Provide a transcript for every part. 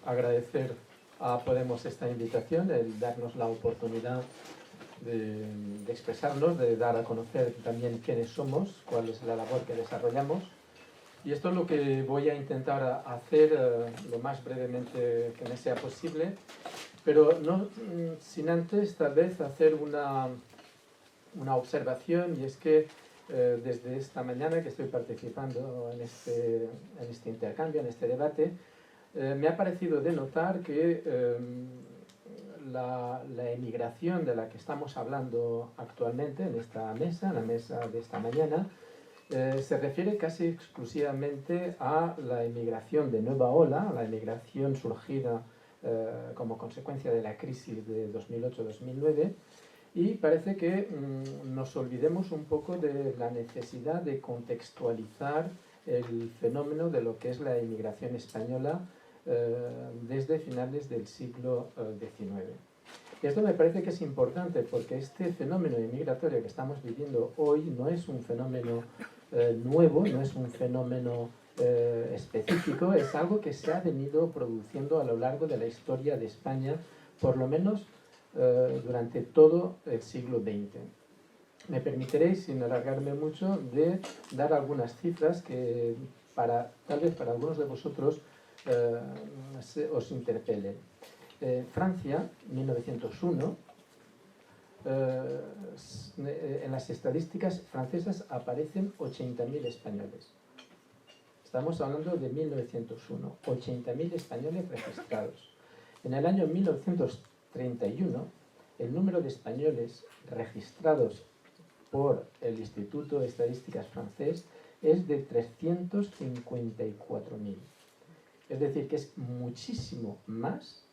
Agradecer a Podemos esta invitación, el darnos la oportunidad de expresarnos, de dar a conocer también quiénes somos, cuál es la labor que desarrollamos. Y esto es lo que voy a intentar hacer lo más brevemente que me sea posible, pero no sin antes tal vez hacer una observación, y es que desde esta mañana que estoy participando en este intercambio, en este debate, me ha parecido de notar que la emigración de la que estamos hablando actualmente en esta mesa, en la mesa de esta mañana, se refiere casi exclusivamente a la emigración de nueva ola, a la emigración surgida como consecuencia de la crisis de 2008-2009, y parece que nos olvidemos un poco de la necesidad de contextualizar el fenómeno de lo que es la emigración española desde finales del siglo XIX. Esto me parece que es importante porque este fenómeno migratorio que estamos viviendo hoy no es un fenómeno nuevo, no es un fenómeno específico, es algo que se ha venido produciendo a lo largo de la historia de España, por lo menos durante todo el siglo XX. Me permitiréis, sin alargarme mucho, de dar algunas cifras que tal vez para algunos de vosotros os interpelen. Francia, 1901, en las estadísticas francesas aparecen 80.000 españoles. Estamos hablando de 1901, 80.000 españoles registrados. En el año 1931, el número de españoles registrados por el Instituto de Estadísticas francés es de 354.000. Es decir, que es muchísimo más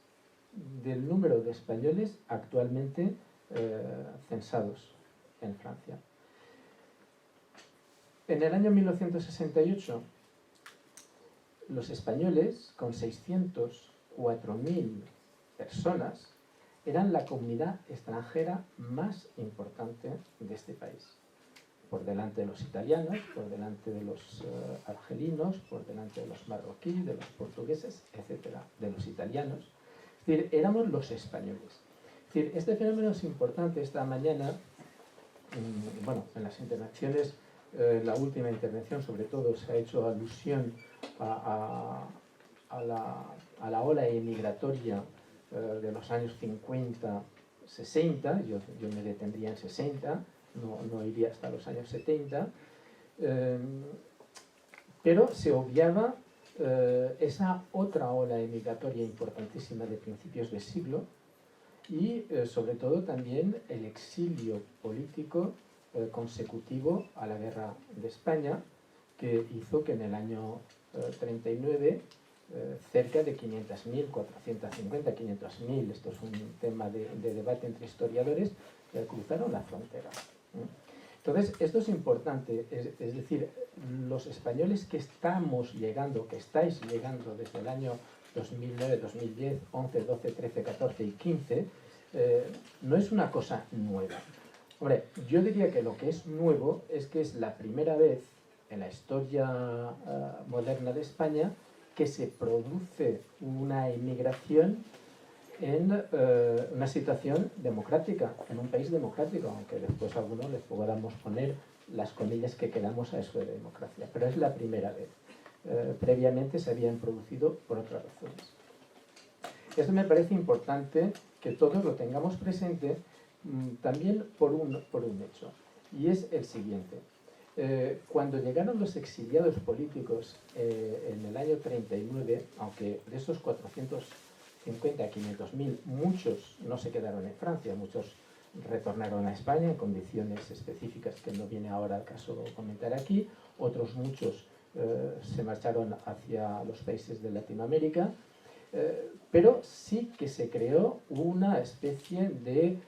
del número de españoles actualmente censados en Francia. En el año 1968, los españoles, con 604.000 personas, eran la comunidad extranjera más importante de este país. Por delante de los italianos, por delante de los argelinos, por delante de los marroquíes, de los portugueses, etcétera, de los italianos. Es decir, éramos los españoles. Es decir, este fenómeno es importante. Esta mañana, bueno, en las intervenciones, la última intervención sobre todo se ha hecho alusión a la ola emigratoria de los años 50, 60, yo me detendría en 60, no iría hasta los años 70, pero se obviaba esa otra ola emigratoria importantísima de principios de siglo y sobre todo también el exilio político consecutivo a la guerra de España, que hizo que en el año 39 cerca de 500.000, 450, 500.000, esto es un tema de debate entre historiadores, cruzaron la frontera. Entonces, esto es importante, es decir, los españoles que estamos llegando, que estáis llegando desde el año 2009, 2010, 11, 12, 13, 14 y 15, no es una cosa nueva. Hombre, yo diría que lo que es nuevo es que es la primera vez en la historia moderna de España que se produce una emigración en una situación democrática, en un país democrático, aunque después a algunos les podamos poner las comillas que queramos a eso de democracia, pero es la primera vez. Previamente se habían producido por otras razones. Esto me parece importante que todos lo tengamos presente también por un hecho, y es el siguiente. Cuando llegaron los exiliados políticos en el año 39, aunque de esos 450 a 500.000, muchos no se quedaron en Francia, muchos retornaron a España en condiciones específicas que no viene ahora al caso comentar aquí, otros muchos se marcharon hacia los países de Latinoamérica, pero sí que se creó una especie de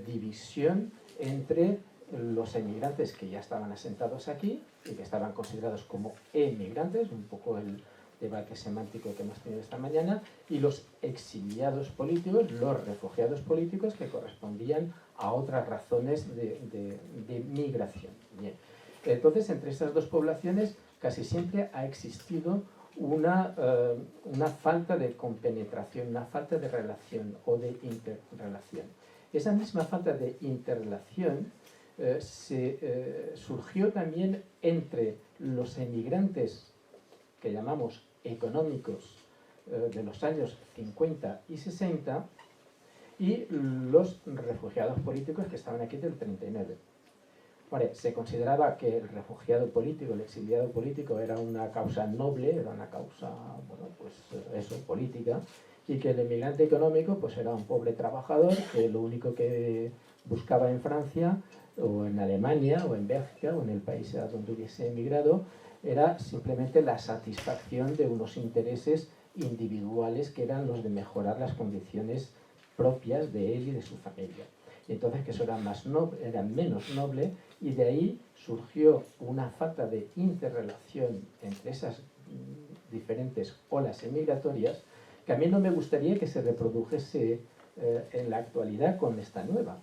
división entre los emigrantes que ya estaban asentados aquí y que estaban considerados como emigrantes, un poco el debate semántico que hemos tenido esta mañana, y los exiliados políticos, los refugiados políticos que correspondían a otras razones de migración. Bien. Entonces, entre estas dos poblaciones casi siempre ha existido una falta de compenetración, una falta de relación o de interrelación. Esa misma falta de interrelación surgió también entre los emigrantes que llamamos económicos de los años 50 y 60 y los refugiados políticos que estaban aquí del 39. Vale, se consideraba que el refugiado político, el exiliado político, era una causa noble, era una causa, bueno, pues eso, política, y que el emigrante económico pues era un pobre trabajador que lo único que buscaba en Francia o en Alemania o en Bélgica o en el país a donde hubiese emigrado era simplemente la satisfacción de unos intereses individuales que eran los de mejorar las condiciones propias de él y de su familia. Y entonces que eso era menos noble, y de ahí surgió una falta de interrelación entre esas diferentes olas emigratorias que a mí no me gustaría que se reprodujese en la actualidad con esta nueva.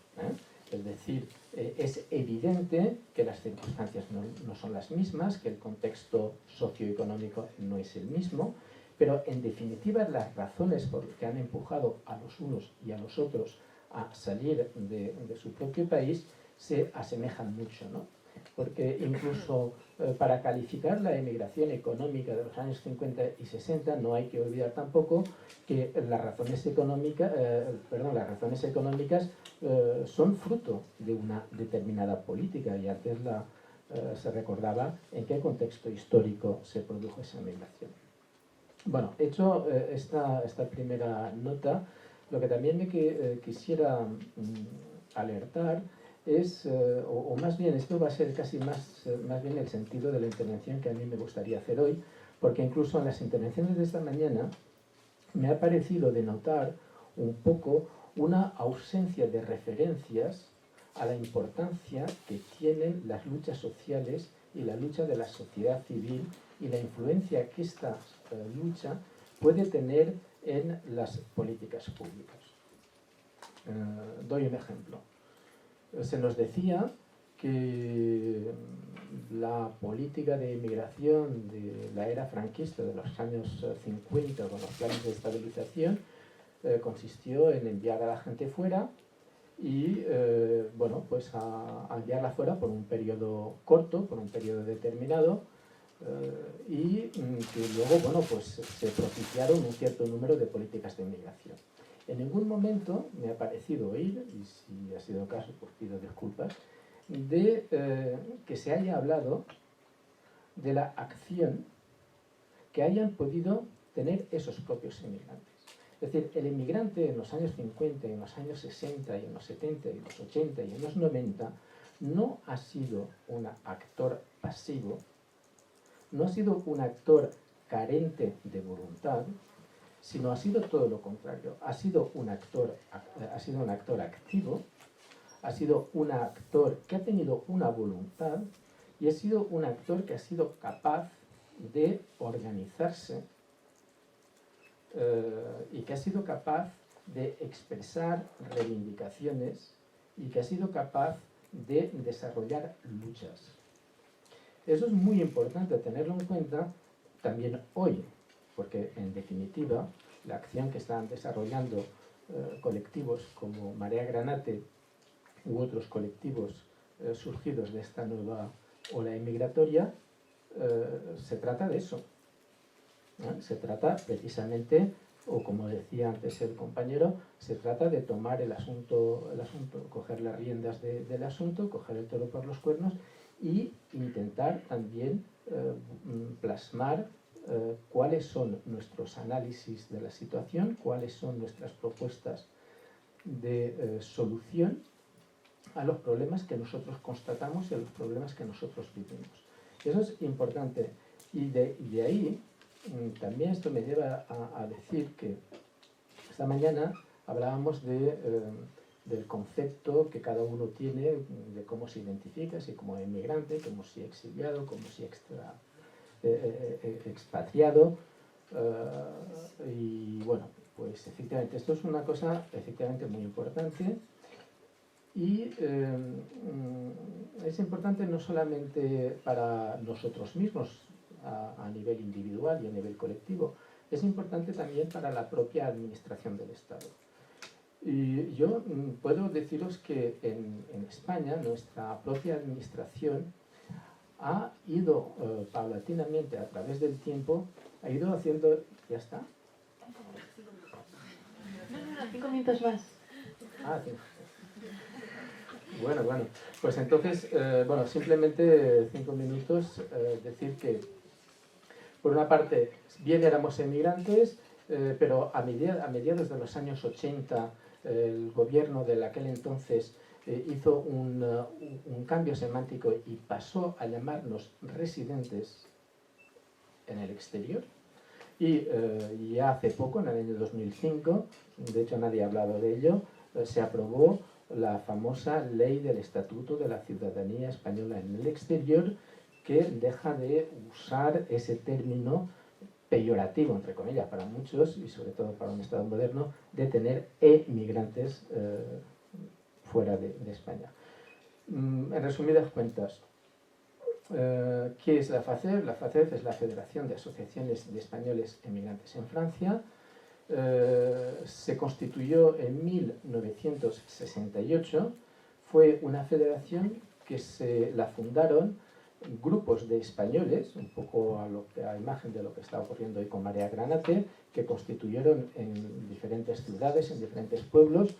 Es decir, es evidente que las circunstancias no son las mismas, que el contexto socioeconómico no es el mismo, pero en definitiva las razones por las que han empujado a los unos y a los otros a salir de su propio país se asemejan mucho, ¿no? Porque incluso para calificar la emigración económica de los años 50 y 60 no hay que olvidar tampoco que las razones económicas son fruto de una determinada política, y antes se recordaba en qué contexto histórico se produjo esa migración. Bueno, hecho esta primera nota, lo que también me quisiera alertar es, o más bien esto va a ser casi más bien el sentido de la intervención que a mí me gustaría hacer hoy, porque incluso en las intervenciones de esta mañana me ha parecido denotar un poco una ausencia de referencias a la importancia que tienen las luchas sociales y la lucha de la sociedad civil y la influencia que esta lucha puede tener en las políticas públicas. Doy un ejemplo. Se nos decía que la política de inmigración de la era franquista de los años 50 con los planes de estabilización consistió en enviar a la gente fuera y bueno, pues a enviarla fuera por un periodo corto, por un periodo determinado, y que luego, bueno, pues se propiciaron un cierto número de políticas de inmigración. En ningún momento me ha parecido oír, y si ha sido el caso, pues pido disculpas, de que se haya hablado de la acción que hayan podido tener esos propios inmigrantes. Es decir, el inmigrante en los años 50, en los años 60, y en los 70, y en los 80 y en los 90 no ha sido un actor pasivo, no ha sido un actor carente de voluntad, sino ha sido todo lo contrario. Ha sido un actor activo, ha sido un actor que ha tenido una voluntad y ha sido un actor que ha sido capaz de organizarse y que ha sido capaz de expresar reivindicaciones y que ha sido capaz de desarrollar luchas. Eso es muy importante tenerlo en cuenta también hoy, porque en definitiva la acción que están desarrollando colectivos como Marea Granate u otros colectivos surgidos de esta nueva ola inmigratoria, se trata de eso. Se trata precisamente, o como decía antes el compañero, se trata de tomar el asunto, coger las riendas del asunto, coger el toro por los cuernos y intentar también plasmar cuáles son nuestros análisis de la situación, cuáles son nuestras propuestas de solución a los problemas que nosotros constatamos y a los problemas que nosotros vivimos. Eso es importante, y de ahí también esto me lleva a decir que esta mañana hablábamos de del concepto que cada uno tiene de cómo se identifica, si como emigrante, como si exiliado, como si expatriado. Y bueno, pues efectivamente esto es una cosa efectivamente muy importante. Y es importante no solamente para nosotros mismos a nivel individual y a nivel colectivo, es importante también para la propia administración del Estado. Y yo puedo deciros que en España nuestra propia administración ha ido paulatinamente a través del tiempo, ha ido haciendo... ¿Ya está? No, 5 minutos más. Ah, 5. Bueno, pues entonces, bueno, simplemente 5 minutos, decir que, por una parte, bien éramos emigrantes, pero a mediados de los años 80, el gobierno de aquel entonces hizo un cambio semántico y pasó a llamarnos residentes en el exterior. Y ya hace poco, en el año 2005, de hecho nadie ha hablado de ello, se aprobó la famosa Ley del Estatuto de la Ciudadanía Española en el Exterior, que deja de usar ese término peyorativo, entre comillas, para muchos, y sobre todo para un Estado moderno, de tener emigrantes fuera de España. En resumidas cuentas, ¿qué es la FACEF? La FACEF es la Federación de Asociaciones de Españoles Emigrantes en Francia. Se constituyó en 1968, fue una federación que la fundaron grupos de españoles, un poco a imagen de lo que está ocurriendo hoy con Marea Granate, que constituyeron en diferentes ciudades, en diferentes pueblos,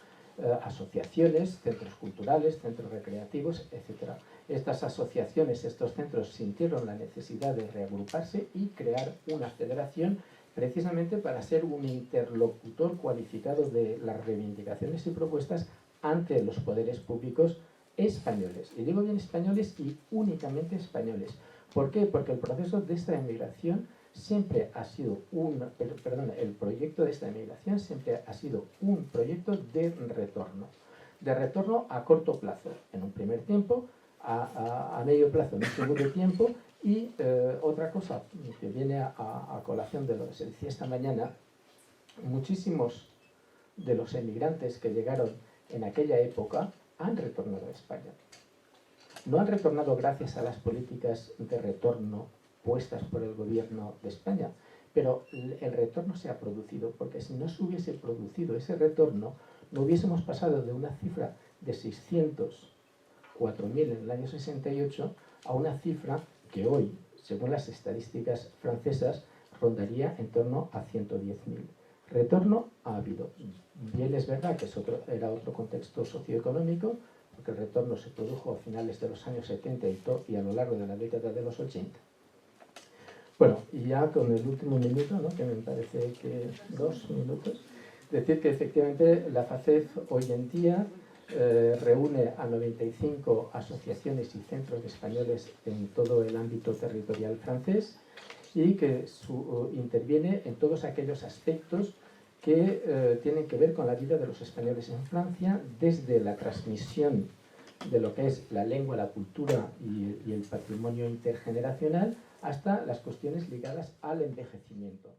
asociaciones, centros culturales, centros recreativos, etc. Estas asociaciones, estos centros sintieron la necesidad de reagruparse y crear una federación precisamente para ser un interlocutor cualificado de las reivindicaciones y propuestas ante los poderes públicos españoles. Y digo bien españoles y únicamente españoles. ¿Por qué? Porque el proceso de esta emigración siempre ha sido el proyecto de esta emigración siempre ha sido un proyecto de retorno a corto plazo, en un primer tiempo, a medio plazo, en un segundo tiempo. Y otra cosa que viene a colación de lo que se decía esta mañana, muchísimos de los emigrantes que llegaron en aquella época han retornado a España. No han retornado gracias a las políticas de retorno puestas por el gobierno de España, pero el retorno se ha producido, porque si no se hubiese producido ese retorno, no hubiésemos pasado de una cifra de 604.000 en el año 68 a una cifra que hoy, según las estadísticas francesas, rondaría en torno a 110.000. Retorno ha habido. Bien es verdad que era otro contexto socioeconómico, porque el retorno se produjo a finales de los años 70 y a lo largo de la década de los 80. Bueno, y ya con el último minuto, ¿no?, que me parece que 2 minutos, decir que efectivamente la FACEF hoy en día reúne a 95 asociaciones y centros de españoles en todo el ámbito territorial francés y que interviene en todos aquellos aspectos que tienen que ver con la vida de los españoles en Francia, desde la transmisión de lo que es la lengua, la cultura y el patrimonio intergeneracional, hasta las cuestiones ligadas al envejecimiento.